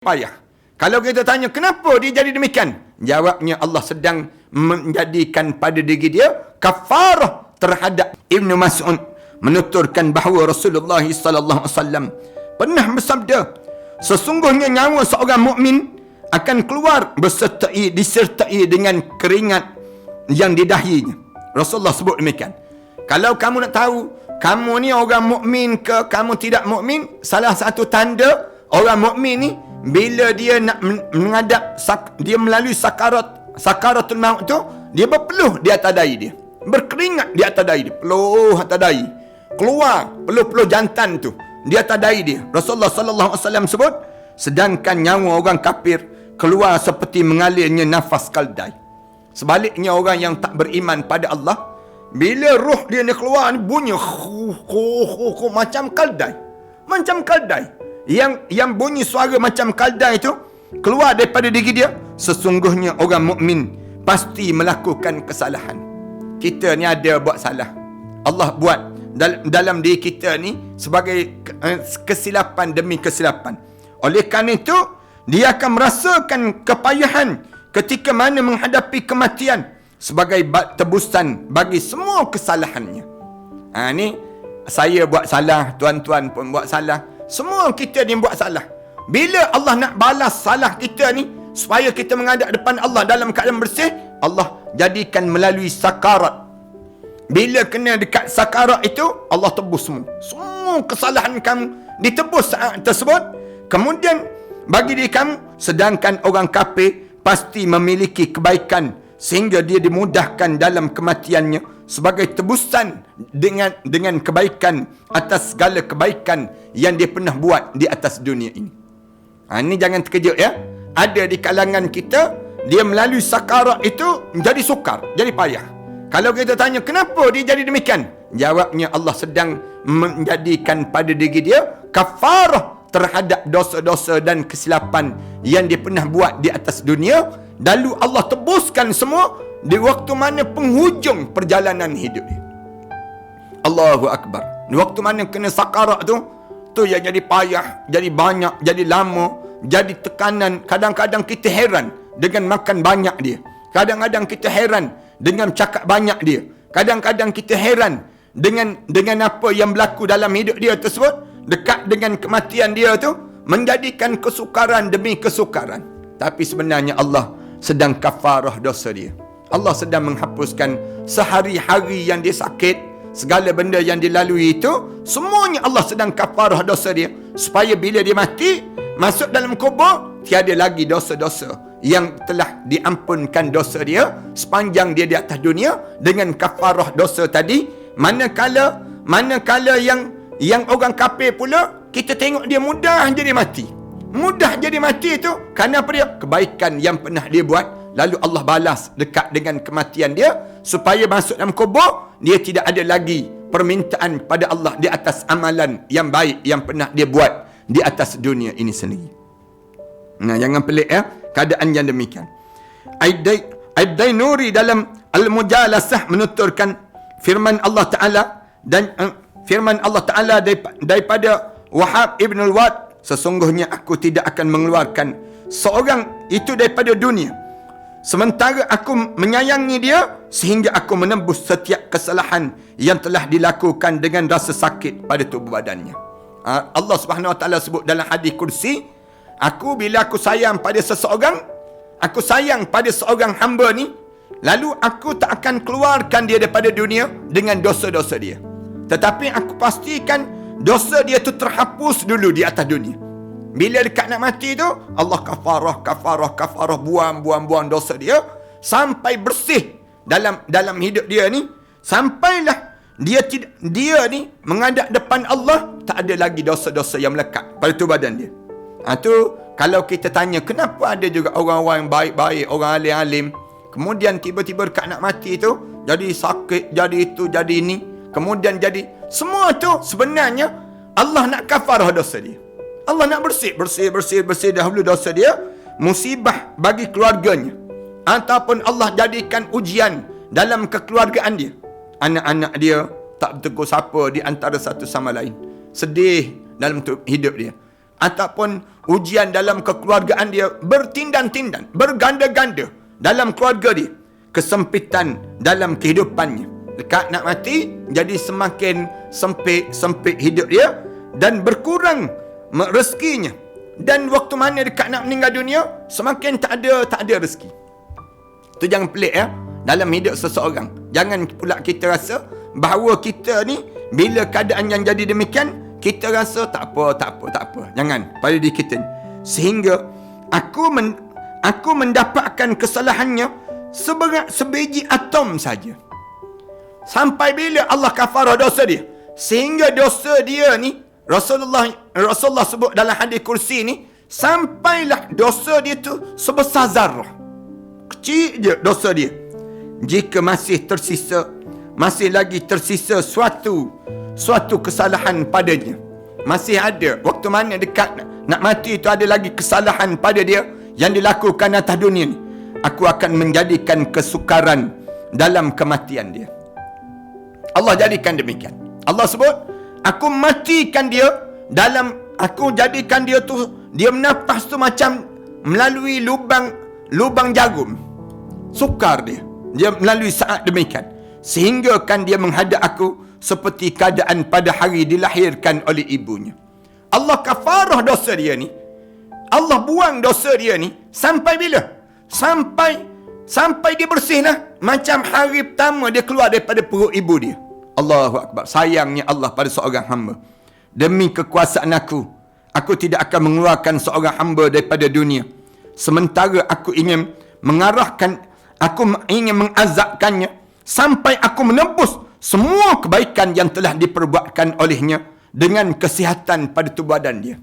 payah. Kalau kita tanya kenapa dia jadi demikian? Jawabnya Allah sedang menjadikan pada diri dia kafarah terhadap Ibnu Mas'ud menuturkan bahawa Rasulullah sallallahu alaihi wasallam pernah bersabda, sesungguhnya nyawa seorang mukmin akan keluar disertai dengan keringat yang di dahinya. Rasulullah sebut demikian. Kalau kamu nak tahu kamu ni orang mukmin ke kamu tidak mukmin, salah satu tanda orang mukmin ni bila dia nak menghadap dia melalui sakaratul maut tu, dia berpeluh di atas dahi dia, berkeringat di atas dahi dia, peluh atas dahi, keluar peluh-peluh jantan tu di atas dahi dia. Rasulullah sallallahu alaihi wasallam sebut, sedangkan nyawa orang kafir keluar seperti mengalirnya nafas kaldai. Sebaliknya orang yang tak beriman pada Allah, bila roh dia ni keluar ni bunyi macam kaldai, macam kaldai. Yang bunyi suara macam kaldai itu keluar daripada diri dia. Sesungguhnya orang mukmin pasti melakukan kesalahan. Kita ni ada buat salah, Allah buat dalam diri kita ni sebagai kesilapan demi kesilapan. Oleh kerana itu dia akan merasakan kepayahan ketika mana menghadapi kematian sebagai tebusan bagi semua kesalahannya. Ni saya buat salah, tuan-tuan pun buat salah, semua kita ni buat salah. Bila Allah nak balas salah kita ni supaya kita menghadap depan Allah dalam keadaan bersih, Allah jadikan melalui sakarat. Bila kena dekat sakarat itu, Allah tebus semua kesalahan kamu ditebus saat tersebut. Kemudian bagi diri kamu, sedangkan orang kafir pasti memiliki kebaikan sehingga dia dimudahkan dalam kematiannya sebagai tebusan dengan kebaikan atas segala kebaikan yang dia pernah buat di atas dunia ini. Ini jangan terkejut ya. Ada di kalangan kita, dia melalui sakarat itu jadi sukar, jadi payah. Kalau kita tanya kenapa dia jadi demikian, jawabnya Allah sedang menjadikan pada diri dia kafarah terhadap dosa-dosa dan kesilapan yang dia pernah buat di atas dunia. Lalu Allah tebuskan semua di waktu mana penghujung perjalanan hidup dia. Allahu Akbar. Di waktu mana kena sakarat tu yang jadi payah, jadi banyak, jadi lama, jadi tekanan. Kadang-kadang kita heran dengan makan banyak dia. Kadang-kadang kita heran dengan cakap banyak dia. Kadang-kadang kita heran dengan apa yang berlaku dalam hidup dia tersebut. Dekat dengan kematian dia tu menjadikan kesukaran demi kesukaran. Tapi sebenarnya Allah sedang kafarah dosa dia. Allah sedang menghapuskan sehari-hari yang dia sakit, segala benda yang dilalui itu, semuanya Allah sedang kafarah dosa dia. Supaya bila dia mati, masuk dalam kubur, tiada lagi dosa-dosa yang telah diampunkan dosa dia sepanjang dia di atas dunia dengan kafarah dosa tadi. Manakala yang orang kafir pula, kita tengok dia mudah jadi mati. Mudah jadi mati itu kerana apa dia? Kebaikan yang pernah dia buat, lalu Allah balas dekat dengan kematian dia supaya masuk dalam kubur, dia tidak ada lagi permintaan pada Allah di atas amalan yang baik yang pernah dia buat di atas dunia ini sendiri. Nah, jangan pelik ya keadaan yang demikian. Ad-Dainuri dalam Al-Mujalasah menuturkan firman Allah Ta'ala dan firman Allah Ta'ala daripada Wahab Ibn al-Wad, sesungguhnya aku tidak akan mengeluarkan seorang itu daripada dunia sementara aku menyayangi dia sehingga aku menembus setiap kesalahan yang telah dilakukan dengan rasa sakit pada tubuh badannya. Allah Subhanahu Wa Taala sebut dalam hadis kursi, bila aku sayang pada seseorang, aku sayang pada seorang hamba ni, lalu aku tak akan keluarkan dia daripada dunia dengan dosa-dosa dia, tetapi aku pastikan dosa dia tu terhapus dulu di atas dunia. Bila dekat nak mati tu, Allah kafarah, buang dosa dia sampai bersih dalam hidup dia ni, sampailah dia ni menghadap depan Allah, tak ada lagi dosa-dosa yang melekat pada tubuh badan dia. Tu kalau kita tanya kenapa ada juga orang-orang yang baik-baik, orang alim-alim, kemudian tiba-tiba dekat nak mati tu jadi sakit, jadi itu, jadi ini, kemudian jadi semua tu sebenarnya Allah nak kafarah dosa dia. Allah nak bersih dahulu dosa dia, musibah bagi keluarganya, ataupun Allah jadikan ujian dalam kekeluargaan dia. Anak-anak dia tak bertegur sapa di antara satu sama lain, sedih dalam hidup dia. ataupun ujian dalam kekeluargaan dia bertindan-tindan, berganda-ganda dalam keluarga dia, kesempitan dalam kehidupannya. Dekat nak mati, jadi semakin sempit hidup dia dan berkurang rezekinya. Dan waktu mana dekat nak meninggal dunia, semakin tak ada rezeki. Itu jangan pelik ya, dalam hidup seseorang. Jangan pula kita rasa bahawa kita ni, bila keadaan yang jadi demikian, kita rasa tak apa. Jangan pada diri kita ni. Sehingga aku mendapatkan kesalahannya sebiji atom saja. Sampai bila Allah kafarah dosa dia? Sehingga dosa dia ni, Rasulullah sebut dalam hadis kursi ni, sampailah dosa dia tu sebesar zarah. Kecil je dosa dia. Jika masih lagi tersisa suatu kesalahan padanya, masih ada waktu mana dekat nak mati itu ada lagi kesalahan pada dia yang dilakukan atas dunia ni, aku akan menjadikan kesukaran dalam kematian dia. Allah jadikan demikian. Allah sebut, aku matikan dia aku jadikan dia tu, dia menafas tu macam melalui lubang jarum. Sukar dia melalui saat demikian, sehingga kan dia menghadap aku seperti keadaan pada hari dilahirkan oleh ibunya. Allah kafarah dosa dia ni, Allah buang dosa dia ni sampai bila? Sampai dia bersih lah, macam hari pertama dia keluar daripada perut ibu dia. Allahu Akbar. Sayangnya Allah pada seorang hamba, demi kekuasaan aku tidak akan mengeluarkan seorang hamba daripada dunia sementara aku ingin mengazabkannya sampai aku menebus semua kebaikan yang telah diperbuatkan olehnya dengan kesihatan pada tubuh badan dia.